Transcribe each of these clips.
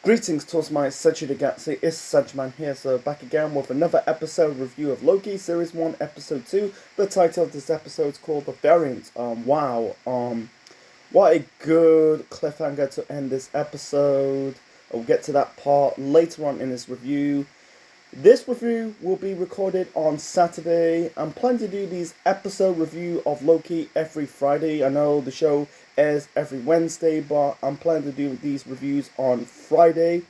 Greetings towards my Seiji Galaxy, it's Sedgeman here, so back again with another episode review of Loki, Series 1, Episode 2. The title of this episode is called The Variant. What a good cliffhanger to end this episode. I'll get to that part later on in this review. This review will be recorded on Saturday. I'm planning to do these episode review of Loki every Friday. I know the show airs every Wednesday, but I'm planning to do these reviews on Friday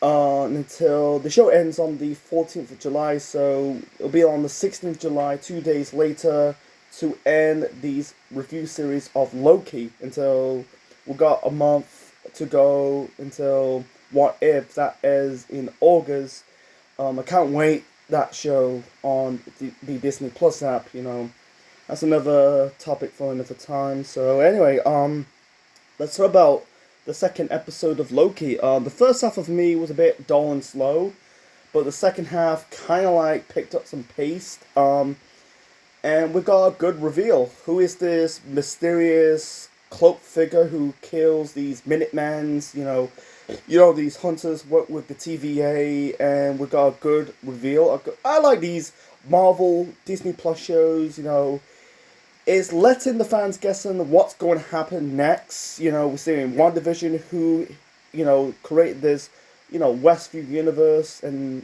until the show ends on the 14th of July. So it'll be on the 16th of July, 2 days later, to end these review series of Loki until we've got a month to go until What If that airs in August. I can't wait that show on the Disney Plus app, That's another topic for another time. So anyway, let's talk about the second episode of Loki. The first half of me was a bit dull and slow, but the second half kind of like picked up some pace. And we got a good reveal. Who is this mysterious cloaked figure who kills these Minutemans, these hunters work with the TVA, and we got a good reveal. I like these Marvel Disney Plus shows, it's letting the fans guessing what's going to happen next. We're seeing WandaVision who, created this, Westview universe, and,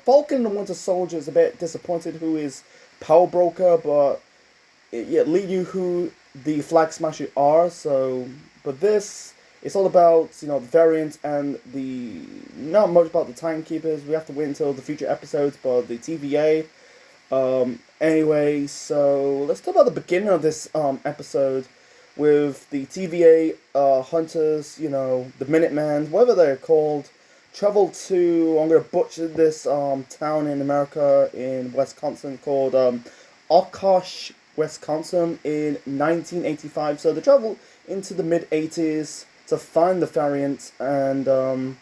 Falcon and the Winter Soldier is a bit disappointed who is Power Broker, but it lead you who the Flag Smasher are, but this... It's all about, the variant and not much about the timekeepers. We have to wait until the future episodes, but the TVA. Anyway, so let's talk about the beginning of this episode with the TVA hunters, the Minutemen, whatever they're called, travel to, I'm going to butcher this town in America, in Wisconsin, called Oshkosh, Wisconsin, in 1985. So they travel into the mid-80s to find the variant, and the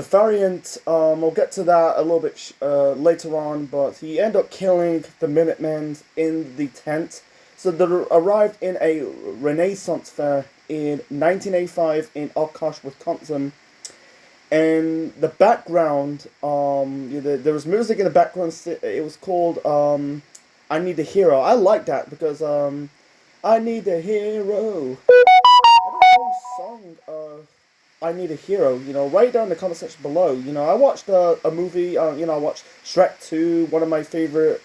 variant, we'll get to that a little bit later on, but he ended up killing the Minutemen in the tent. So they arrived in a Renaissance fair in 1985 in Oshkosh, Wisconsin, and the background, there was music in the background. It was called I Need a Hero. I like that because I need a hero. Song I Need a Hero, write down in the comment section below. I watched a movie, I watched Shrek 2, one of my favorite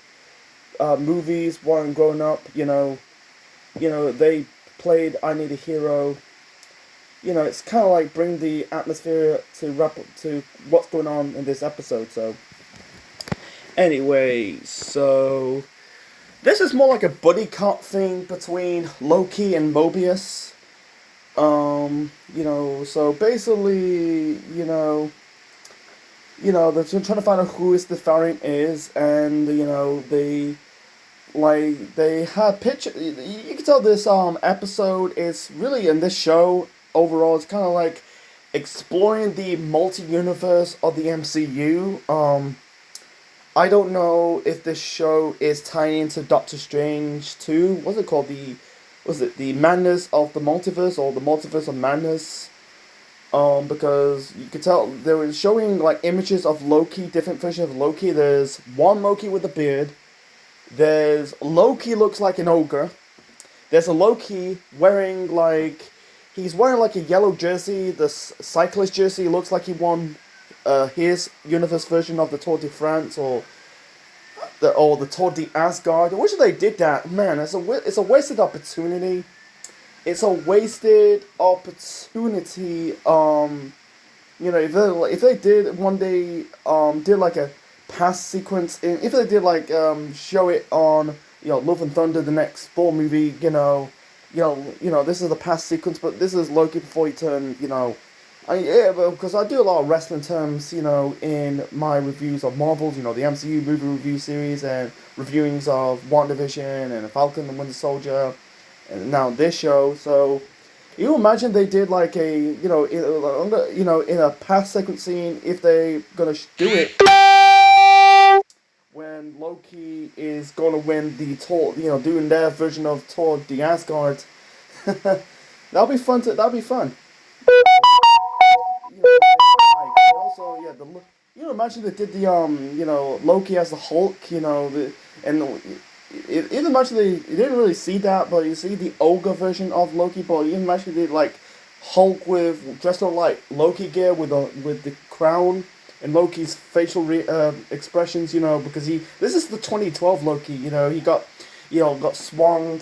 movies when growing up. They played I Need a Hero. It's kind of like bring the atmosphere to what's going on in this episode. So anyway, so this is more like a buddy cop thing between Loki and Mobius. So basically, they're trying to find out who the variant is, and, they had picture. You can tell this, episode is really, in this show, overall, it's kind of like exploring the multi-universe of the MCU. I don't know if this show is tying into Doctor Strange 2, what's it called, the Madness of the Multiverse, or the Multiverse of Madness, because you could tell they were showing like images of Loki, different versions of Loki. There's one Loki with a beard. There's Loki looks like an ogre. There's a Loki wearing he's wearing a yellow jersey. The cyclist jersey looks like he won his universe version of the Tour de France, or the Tour de Asgard. I wish they did that. Man, it's a wasted opportunity. It's a wasted opportunity. If they did one day, did like a past sequence. If they did show it on Love and Thunder, the next Thor movie. This is the past sequence, but this is Loki before he turned. Because I do a lot of wrestling terms, in my reviews of Marvels, the MCU movie review series, and reviewings of WandaVision and Falcon and Winter Soldier, and now this show. So, you imagine they did in a past sequence scene, if they gonna do it, when Loki is gonna win the Tour, doing their version of Tour de Asgard. That'll be fun. you know, imagine they did the Loki as the Hulk, and even imagine they you didn't really see that, but you see the ogre version of Loki, but you imagine they like Hulk with dressed up like Loki gear with the crown and Loki's facial expressions, because this is the 2012 Loki, he got swung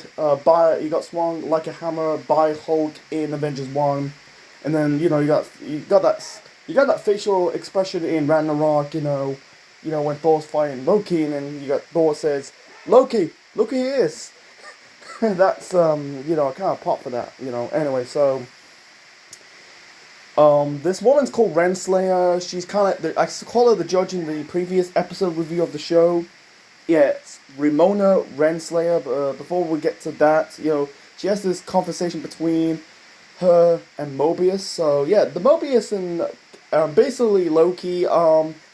like a hammer by Hulk in Avengers 1, and then you got that facial expression in Ragnarok, when Thor's fighting Loki, and then you got Thor says, Loki, look who he is. That's I kind of pop for that, Anyway, so this woman's called Renslayer. She's kind of I call her the judge in the previous episode review of the show. Yeah, it's Ramona Renslayer. But before we get to that, she has this conversation between her and Mobius. So yeah, the Mobius and basically Loki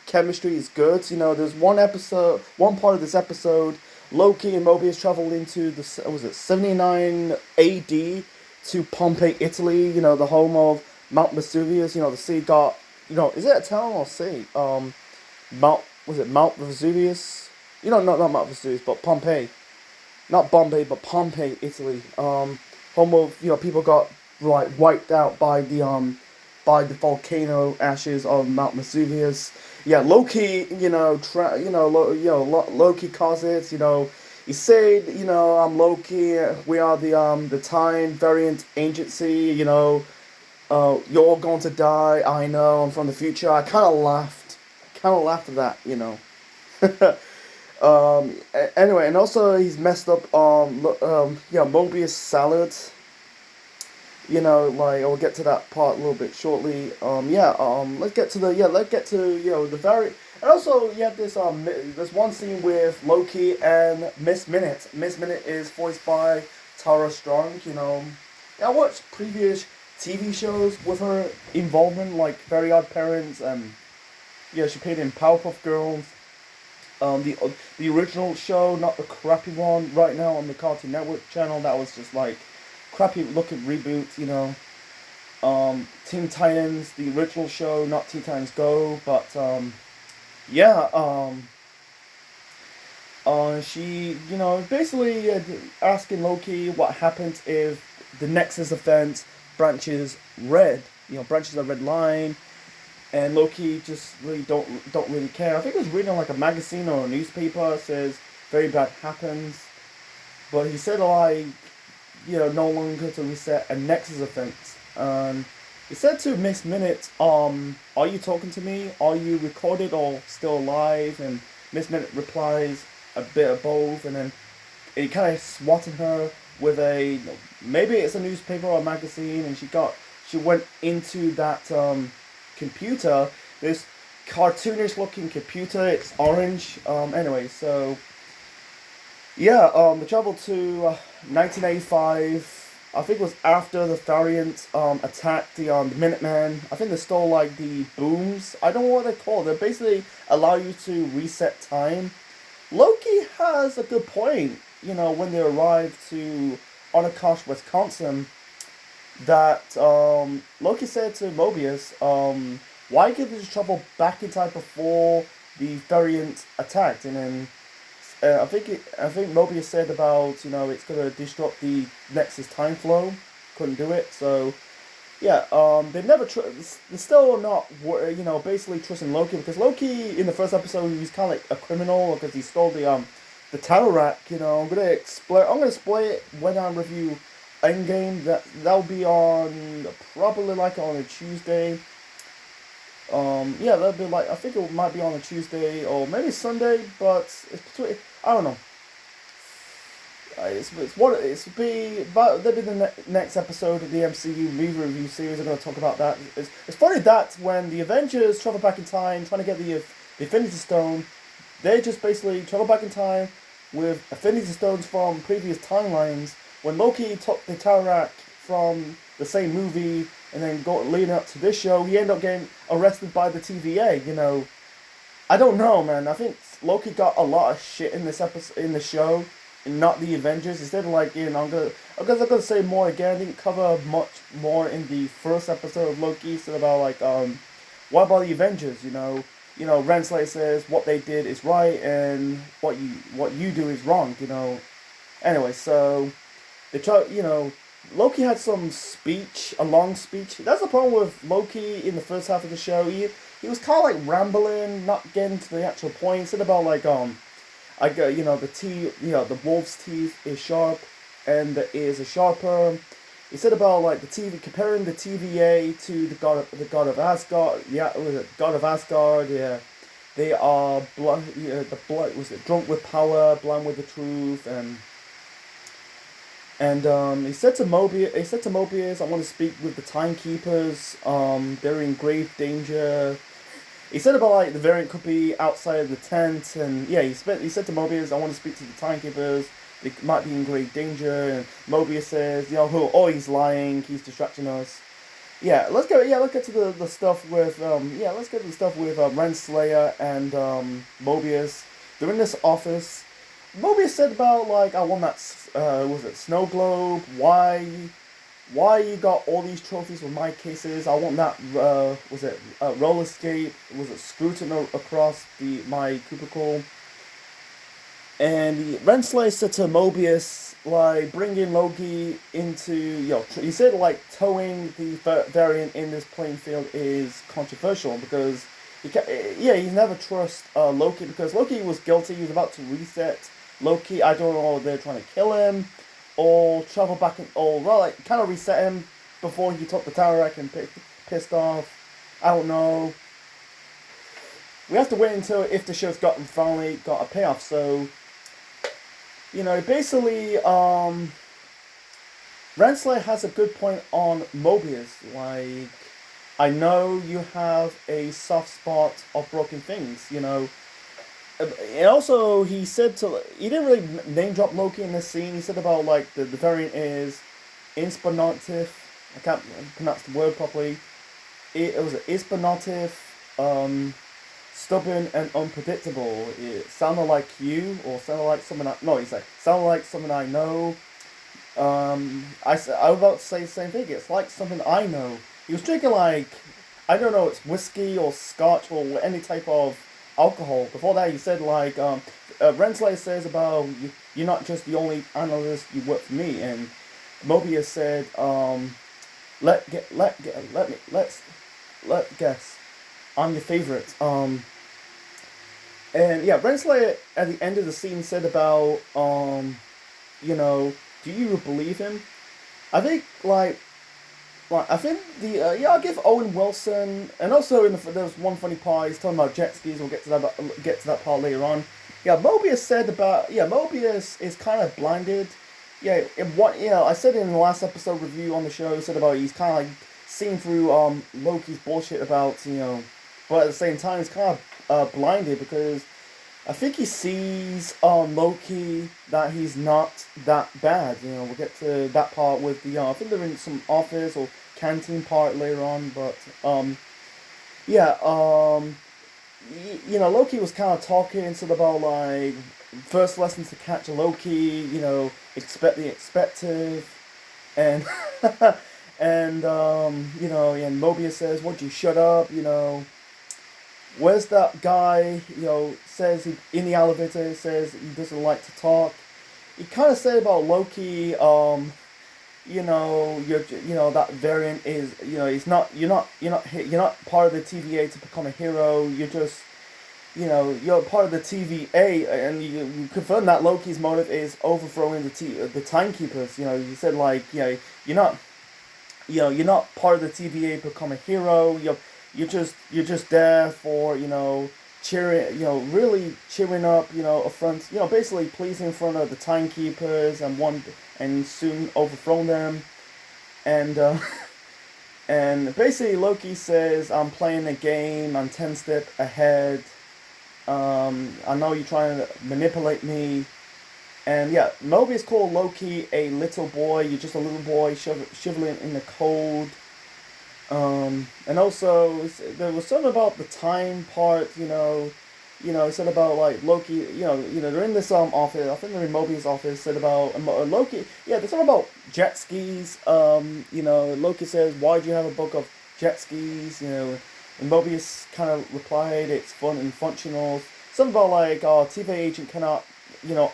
chemistry is good. There's one part of this episode, Loki and Mobius travel into the 79 AD to Pompeii, Italy. The home of Mount Vesuvius. The sea got is it a town or sea? Mount Vesuvius? Not Mount Vesuvius, but Pompeii. Not Bombay, but Pompeii, Italy. Home of people got like wiped out by the volcano ashes of Mount Vesuvius. Yeah, Loki, Loki caused it. He said, I'm Loki. We are the Time Variant Agency. You're all going to die. I know. I'm from the future. I kind of laughed. At that. Anyway, and also he's messed up Mobius salad. I'll get to that part a little bit shortly. Let's get to the very, and also you have this one scene with Loki and Miss Minute. Miss Minute is voiced by Tara Strong. I watched previous TV shows with her involvement, like Very Odd Parents, and she played in Powerpuff Girls. The original show, not the crappy one right now on the Cartoon Network channel. That was just like crappy looking reboot. Teen Titans, the original show, not Teen Titans Go, but she basically asking Loki what happens if the Nexus event branches red. Branches a red line. And Loki just really don't really care. I think it was reading like a magazine or a newspaper. It says very bad happens, but he said no longer to reset a Nexus offense. He said to Miss Minute, are you talking to me? Are you recorded or still alive? And Miss Minute replies a bit of both, and then he kind of swatted her with maybe it's a newspaper or a magazine, and she went into that computer, this cartoonish looking computer. It's orange. Anyway, so they traveled to 1985. I think it was after the variant attacked the Minutemen. I think they stole like the booms. I don't know what they're called. They basically allow you to reset time. Loki has a good point. When they arrived to Oshkosh, Wisconsin, that Loki said to Mobius, why give this trouble back in time before the variant attacked? And then I think Mobius said about it's gonna disrupt the Nexus time flow. Couldn't do it. So they never. They're still not basically trusting Loki, because Loki in the first episode he's kind of like a criminal because he stole the Tesseract. I'm gonna explain it when I review Endgame. That'll be on probably like on a Tuesday. That'll be like, I think it might be on a Tuesday or maybe Sunday, but it's between, I don't know. That'll be the next episode of the MCU movie review series. I'm going to talk about that. It's funny that when the Avengers travel back in time trying to get the Infinity Stone, they just basically travel back in time with Infinity Stones from previous timelines. When Loki took the Tesseract from the same movie and then leading up to this show, he ended up getting arrested by the TVA. I don't know, man. I think Loki got a lot of shit in this episode, in the show, and not the Avengers. Instead of like, I'm gonna say more again. I didn't cover much more in the first episode of Loki. Instead about like what about the Avengers? Renslayer says what they did is right and what you do is wrong. Anyway, so they try. Loki had some speech, a long speech. That's the problem with Loki in the first half of the show. He was kind of like rambling, not getting to the actual point. Instead about like I got the teeth, the wolf's teeth is sharp, and the ears are sharper. He said about like the TV, comparing the TVA to the god of Asgard. Yeah, was it god of Asgard? Yeah, they are blood. Yeah, the blood was it drunk with power, blind with the truth, and he said to Mobius, I want to speak with the timekeepers. They're in grave danger. He said about like the variant could be outside of the tent, and yeah, he said to Mobius, I want to speak to the timekeepers. They might be in great danger. And Mobius says, he's lying. He's distracting us. Yeah, let's go. Yeah, let's get to the stuff with let's get to the stuff with Renslayer and Mobius. They're in this office. Mobius said about like I won that was it snow globe? Why you got all these trophies with my cases? I want that was it roller skate? Was it scooting across my cubicle? And Renslayer said to Mobius, like, bringing Loki into, he said, like, towing the variant in this playing field is controversial because, he never trust Loki because Loki was guilty. He was about to reset Loki. I don't know if they're trying to kill him or travel back or like, kind of reset him before he took the Tesseract and pissed off. I don't know. We have to wait until if the show's finally got a payoff, so... basically, Renslayer has a good point on Mobius. Like, I know you have a soft spot of broken things, And also, he didn't really name drop Loki in this scene. He said about, like, the variant is inspanative. I can't pronounce the word properly. It was inspanative, stubborn and unpredictable. It sounded like you, or sounded like someone he said, sounded like someone I know. I was about to say the same thing. It's like something I know. He was drinking like, I don't know, it's whiskey or scotch or any type of alcohol. Before that, he said like, Renslayer says about you're not just the only analyst. You work for me. And Mobius said, let's guess. I'm your favorite. And yeah, Renslayer at the end of the scene said about, do you believe him? I think I think I'll give Owen Wilson, and also there was one funny part. He's talking about jet skis. We'll get to that part later on. Yeah, Mobius said about Mobius is kind of blinded. Yeah, I said in the last episode review on the show, I said about he's kind of like seeing through Loki's bullshit about but at the same time he's kind of blinded because I think he sees Loki that he's not that bad. We'll get to that part with the I think they're in some office or canteen part later on, but Loki was kind of talking sort of about like first lessons to catch a Loki, expect the expected, and and and Mobius says, "Won't you shut up?" Where's that guy? Says in the elevator says he doesn't like to talk. He kind of said about Loki. That variant is it's not you're not part of the TVA to become a hero. You're just you're part of the TVA, and you confirm that Loki's motive is overthrowing the timekeepers. You said like you're not part of the TVA to become a hero. You're just there for cheering really cheering up a front basically pleasing in front of the timekeepers and soon overthrow them, and and basically Loki says, I'm playing a game, I'm 10 steps ahead, I know you're trying to manipulate me. And yeah, Mobius called Loki a little boy. You're just a little boy shivering in the cold. And also there was something about the time part. He said about like Loki. They're in this office. I think they're in Mobius' office. Said about Loki. Yeah, there's something about jet skis. Loki says, "Why do you have a book of jet skis?" And Mobius kind of replied, "It's fun and functional." Something about like, "Oh, TV agent cannot,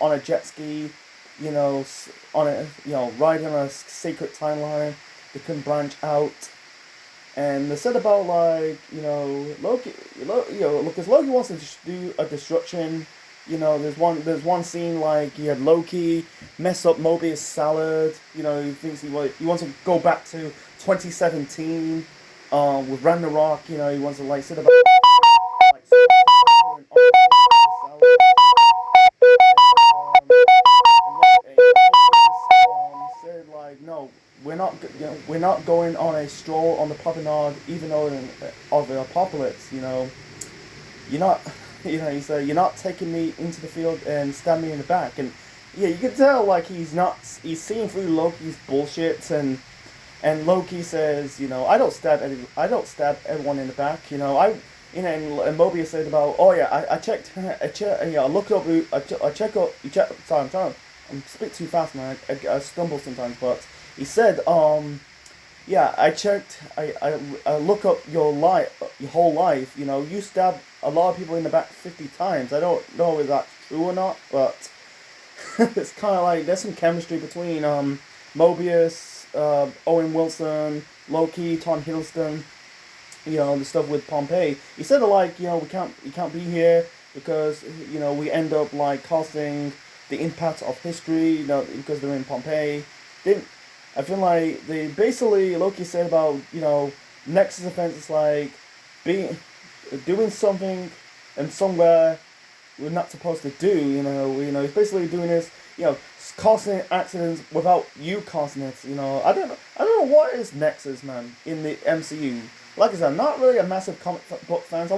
on a jet ski, on a, riding on a secret timeline. They can branch out." And they said about like, Loki, because Loki wants to do a destruction. There's one scene like he had Loki mess up Mobius' salad. He thinks he wants to go back to 2017, with Ragnarok. He wants to like sit about like salad. Said like, no, we're not going on a stroll on the promenade, even though of the apocalypse. You're not, he said, you're not taking me into the field and stab me in the back. And yeah, you can tell like he's seeing through Loki's bullshit. And Loki says, I don't stab everyone in the back. And Mobius said about, oh yeah, I checked, I looked up, I check up, sorry, I'm speak too fast, man. I stumble sometimes, but he said, yeah, I checked, I look up your whole life. You stabbed a lot of people in the back 50 times. I don't know if that's true or not, but it's kind of like there's some chemistry between Mobius, Owen Wilson, Loki, Tom Hiddleston. The stuff with Pompeii. He said like, we can't be here because we end up like causing the impact of history. Because they're in Pompeii. I feel like they basically Loki said about Nexus events is like doing something and somewhere we're not supposed to do. He's basically doing this. Causing accidents without you causing it. I don't know what is Nexus, man, in the MCU. Like I said, I'm not really a massive comic book fan. I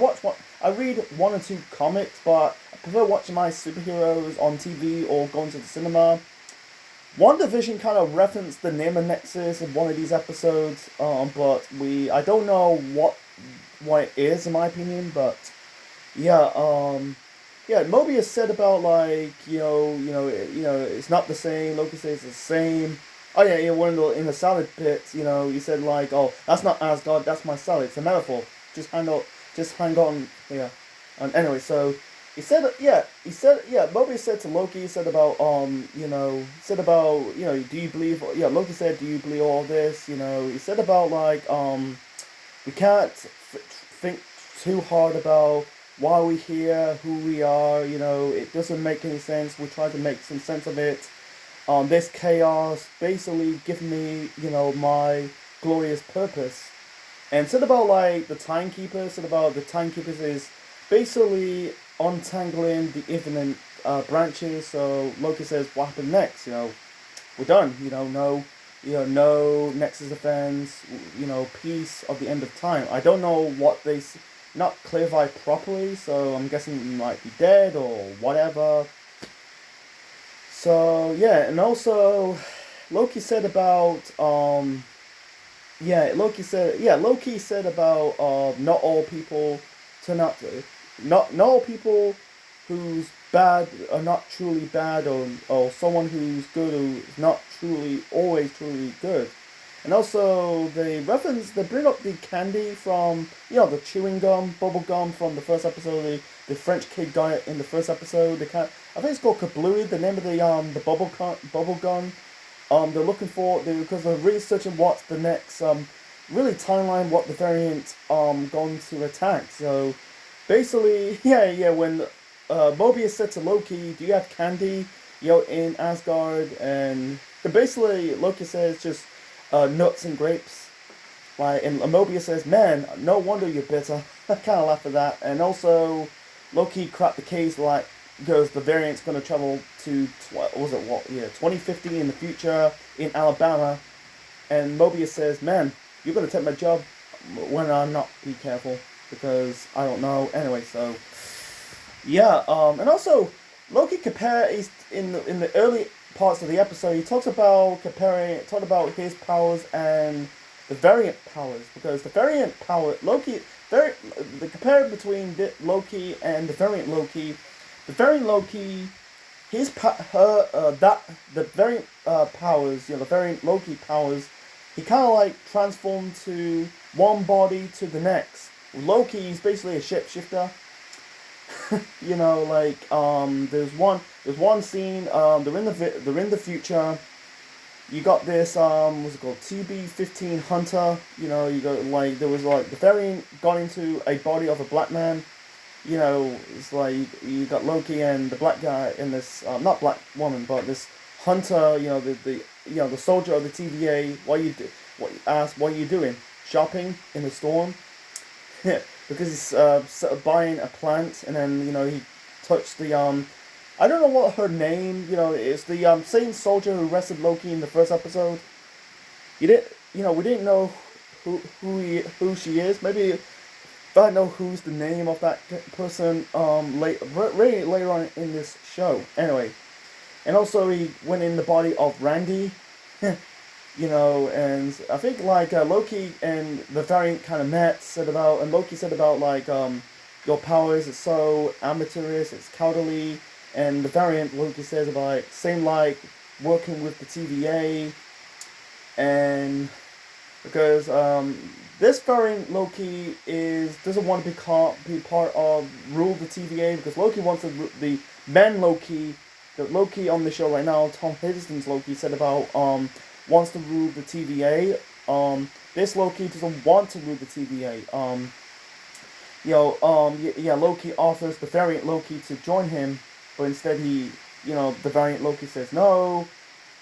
read one or two comics, but I prefer watching my superheroes on TV or going to the cinema. WandaVision kind of referenced the name of Nexus in one of these episodes, but I don't know what it is in my opinion, but yeah, Mobius said about like it's not the same. Loki says it's the same. Oh yeah, in the salad pit, he said like, oh, that's not Asgard, that's my salad. It's a metaphor. Just hang on, yeah. And anyway, so Mobius said to Loki, said about do you believe? Yeah, Loki said, do you believe all this? He said about like we can't think too hard about why we're here, who we are. It doesn't make any sense. We try to make some sense of it. This chaos basically giving me, my glorious purpose. And said about like the timekeepers is basically untangling the infinite branches. So Loki says, what happened next? We're done. No Nexus events. Peace of the end of time. I don't know what they not clarified properly. So I'm guessing he might be dead or whatever. So yeah, and also Loki said about Loki said about not all people turn out to not all people who's bad are not truly bad, or someone who's good who is not always truly good. And also they bring up the candy from the chewing gum, bubble gum from the first episode, the French kid guy in the first episode. I think it's called Kablooey, the name of the bubble gum. They're looking for because they're researching what's the next really timeline, what the variant going to attack. So basically, when Mobius said to Loki, "Do you have candy, in Asgard?" And basically Loki says just nuts and grapes. Like, and Mobius says, "Man, no wonder you're bitter." I kind of laugh at that. And also Loki cracked the case like, because the variant's going to travel to 2050 in the future in Alabama. And Mobius says, "Man, you're going to take my job when I'm not. Be careful, because I don't know." Anyway, so yeah, and also Loki is in the early parts of the episode. He talked about his powers and the variant powers, because the variant power the compare between Loki and the variant Loki. The variant Loki, the variant powers, the variant Loki powers, he kind of like transformed to one body to the next. Loki is basically a shapeshifter. You know, like there's one scene. They're in the future. You got this what's it called, TB-15 Hunter. You know, you got like there was like the variant got into a body of a black man. You know, it's like you got Loki and the black guy in this not black woman, but this hunter. You know, the soldier of the TVA. What are you doing? Shopping in the storm. Because he's sort of buying a plant, and then he touched the I don't know what her name. It's the same soldier who arrested Loki in the first episode. We didn't know who she is. Maybe if I know who's the name of that person later on in this show. Anyway, and also he went in the body of Randy. And I think like Loki and the variant kind of met, and Loki said about like your powers is so amateurish, it's cowardly, and the variant Loki says about same like working with the TVA, and because this variant Loki doesn't want to be part of rule the TVA, because Loki wants the man Loki, the Loki on the show right now, Tom Hiddleston's Loki said about wants to rule the TVA. This Loki doesn't want to rule the TVA. Loki offers the variant Loki to join him, but instead the variant Loki says no,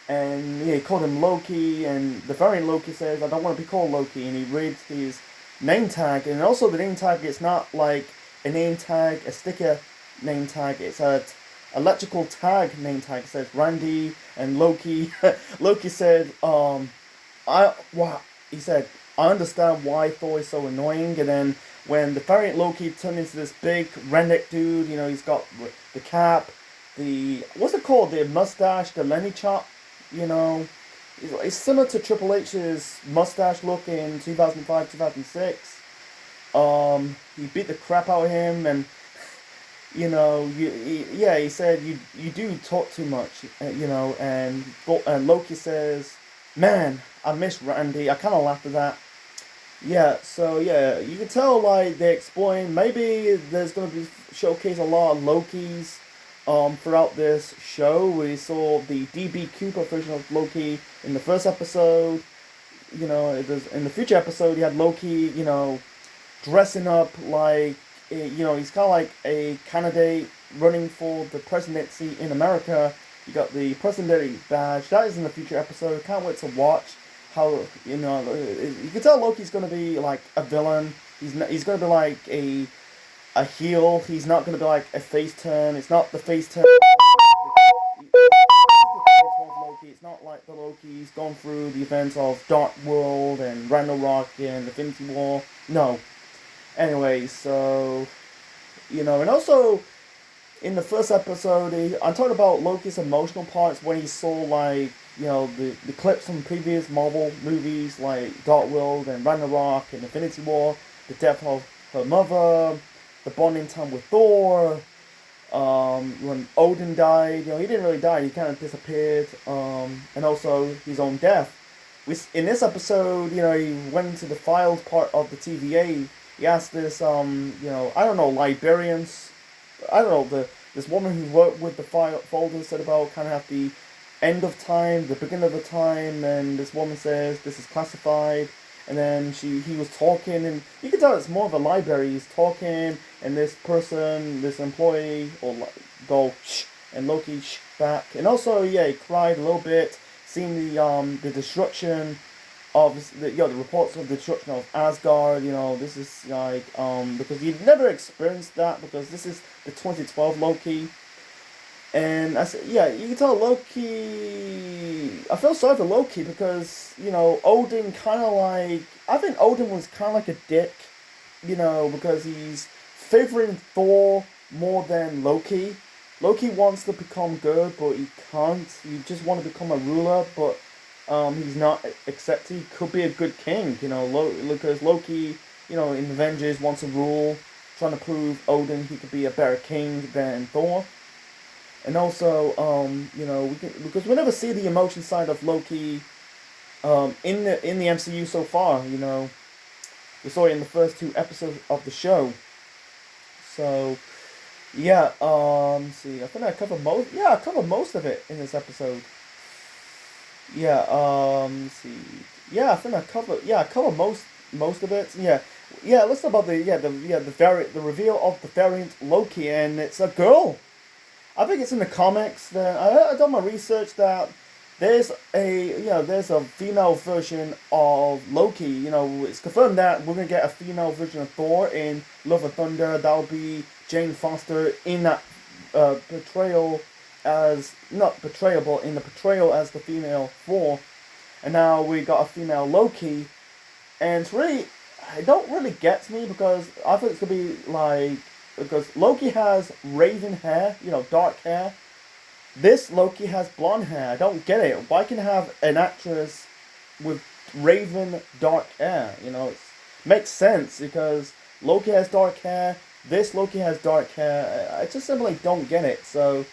and he called him Loki, and the variant Loki says, I don't want to be called Loki, and he reads his name tag, and also the name tag is not like a name tag, a sticker name tag, it's a electrical tag name tag. It says Randy, and Loki. Loki said, he said, I understand why Thor is so annoying. And then when the variant Loki turned into this big redneck dude, he's got the cap, what's it called, the mustache, the Lenny chop, it's similar to Triple H's mustache look in 2005, 2006. He beat the crap out of him, and he said you do talk too much, and Loki says, man, I miss Randy. I kind of laughed at that. Yeah, so yeah, you can tell like they're exploring. Maybe there's gonna be showcase a lot of Lokis throughout this show. We saw the DB Cooper version of Loki in the first episode. In the future episode, you had Loki, dressing up like, he's kind of like a candidate running for the presidency in America. You got the presidency badge. That is in the future episode. Can't wait to watch how, you can tell Loki's going to be like a villain. He's going to be like a heel. He's not going to be like a face turn. It's not the face turn. Loki. It's not like the Loki's gone through the events of Dark World and Ragnarok and Infinity War. No. Anyway, so, and also, in the first episode, I talked about Loki's emotional parts when he saw, like, the clips from previous Marvel movies, like Dark World and Ragnarok and Infinity War, the death of her mother, the bonding time with Thor, when Odin died. He didn't really die, he kind of disappeared, and also his own death. In this episode, he went into the files part of the TVA. He asked this, I don't know, librarians, I don't know, this woman who worked with the folder said about kind of at the end of time, the beginning of the time, and this woman says this is classified, and then he was talking, and you can tell it's more of a library. He's talking, and this person, this employee, will go shh, and Loki shh back, and also he cried a little bit, seeing the destruction of the reports of the destruction of Asgard. This is like because he never experienced that, because this is the 2012 Loki. And I said, you can tell Loki. I feel sorry for Loki because Odin kind of like, I think Odin was kind of like a dick, because he's favoring Thor more than Loki. Loki wants to become good, but he can't. He just want to become a ruler, but he's not accepted. He could be a good king, because Loki, in Avengers wants to rule, trying to prove Odin he could be a better king than Thor. And also, because we never see the emotion side of Loki in the MCU so far, We saw it in the first 2 episodes of the show. So yeah, see, I think I covered most. Yeah, I covered most of it in this episode. Yeah, see, yeah, I think I covered. Yeah, I covered most of it. Yeah, yeah. Let's talk about the reveal of the variant Loki, and it's a girl. I think it's in the comics. That I done my research that there's a female version of Loki. It's confirmed that we're gonna get a female version of Thor in Love and Thunder. That'll be Jane Foster in that portrayal as not portrayal, but in the portrayal as the female Thor. And now we got a female Loki, and it's really it don't really get me because I think it's gonna be like because Loki has raven hair, dark hair. This Loki has blonde hair. I don't get it. Why can I have an actress with raven dark hair? It makes sense because Loki has dark hair. This Loki has dark hair. I just simply don't get it. So,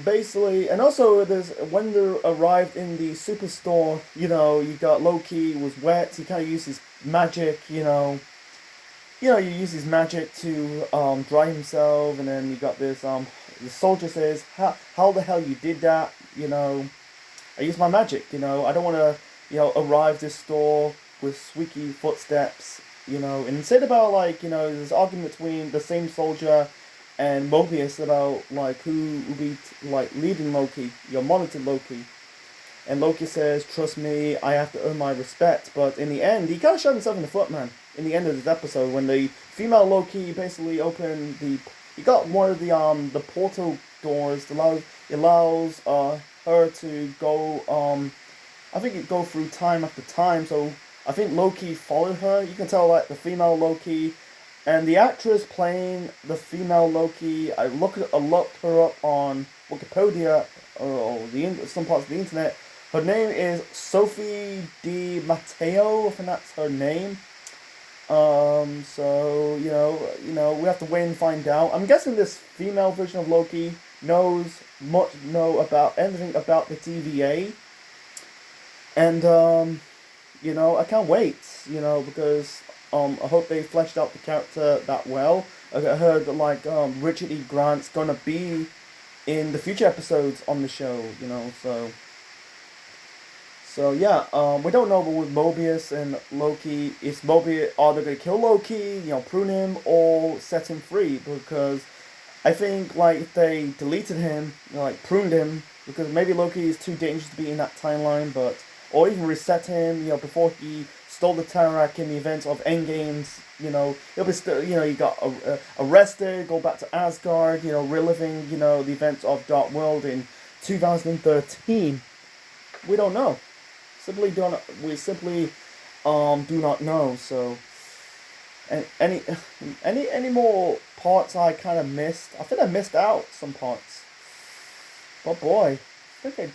basically, and also there's when they arrived in the superstore. You got Loki was wet. He kind of used his magic. You use his magic to dry himself, and then you got this. The soldier says, "How the hell you did that?" I use my magic. I don't want to arrive this store with squeaky footsteps. And instead about there's argument between the same soldier and Mobius about who will be leading Loki, monitored Loki. And Loki says, "Trust me, I have to earn my respect." But in the end, he kind of shot himself in the foot, man. In the end of this episode, when the female Loki basically opened he got one of the portal doors that allows her to go. I think it go through time after time. So I think Loki followed her. You can tell the female Loki, and the actress playing the female Loki. I looked her up on Wikipedia or some parts of the internet. Her name is Sophie Di Matteo. I think that's her name. So we have to wait and find out. I'm guessing this female version of Loki know about anything about the TVA, and I can't wait. Because I hope they fleshed out the character that well. I heard that Richard E. Grant's gonna be in the future episodes on the show. So yeah, we don't know with Mobius and Loki. Is Mobius are they gonna kill Loki? Prune him or set him free? Because I think if they deleted him, pruned him, because maybe Loki is too dangerous to be in that timeline, or even reset him. Before he stole the Tesseract in the event of Endgames. He'll be still. He got arrested, go back to Asgard. Reliving the events of Dark World in 2013. We don't know. We simply do not know. So, and any more parts I kind of missed? I think I missed out some parts. But boy, I think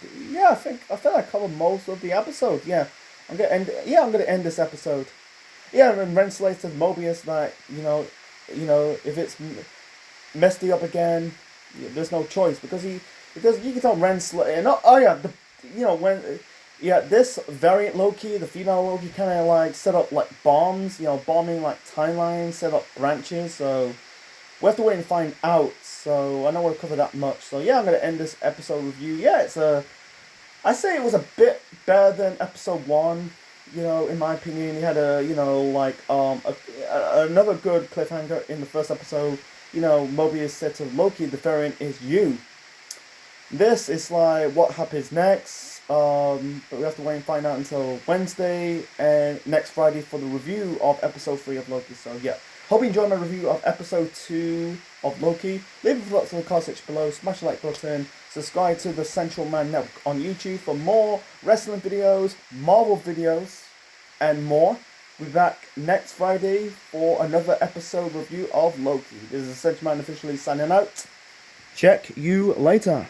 I covered most of the episode. Yeah, I'm gonna end this episode. Yeah, and Renslayer says Mobius that if it's messed you up again, there's no choice because you can tell Renslayer. This variant Loki, the female Loki, kind of set up bombs, bombing timelines, set up branches. So we have to wait and find out. So I know we'll cover that much. So yeah, I'm gonna end this episode review. Yeah, I say it was a bit better than episode 1. In my opinion, you had another good cliffhanger in the first episode. Mobius said to Loki, "The variant is you." This is what happens next. But we have to wait and find out until Wednesday and next Friday for the review of episode 3 of Loki. So yeah, hope you enjoyed my review of episode 2 of Loki. Leave your thoughts in the comment section below, smash the like button, subscribe to the Central Man Network on YouTube for more wrestling videos, Marvel videos, and more. We'll be back next Friday for another episode review of Loki. This is the Central Man officially signing out. Check you later.